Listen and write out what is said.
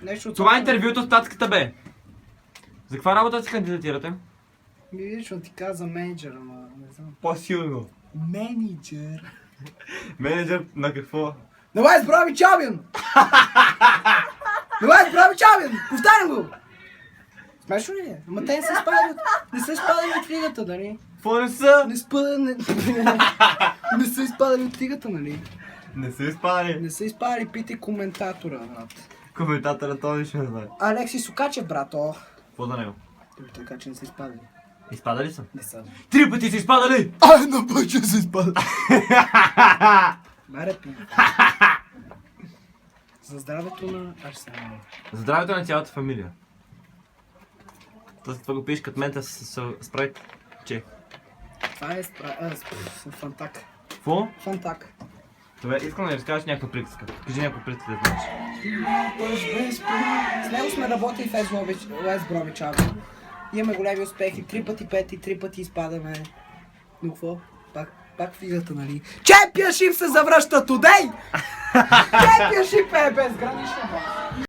Нещо от Това интервюто с татката бе. За каква работа си кандидатирате? Лично ти каза менеджер, ама не знам. По-силно. Менеджер. Менеджер на какво? Давай справи Чабин! Давай справи Чабин! Повтарям го! Смешно ли е? Ама те не са изпадали от лигата, нали? Какво не са? Не са изпадали от лигата, нали? Не са изпадали. Не са изпадали, питай коментатора, брат. Коментатора той нищо не знае. Алекси Сукачев, брато. Какво за него? Така че не са изпадали. Изпадали са? Не са. 3 пъти са изпадали! Ай, на път, че са изпадали. Маре пи. За здравето на Арсенал. За здравето на цялата фамилия. Това го пишеш като мента с спрайт. Че? Това е фантак. Какво? Фантак. Добре, искам да ми разкажеш някаква приказка. Кажи някаква приказка да знаеш. С него сме работили в Лес Бромич. Имаме големи успехи. 3 пъти пети, 3 пъти изпадаме. Но какво? Пак в лигата, нали? Чемпионшип се завръща today! Чемпионшип е безгранична база.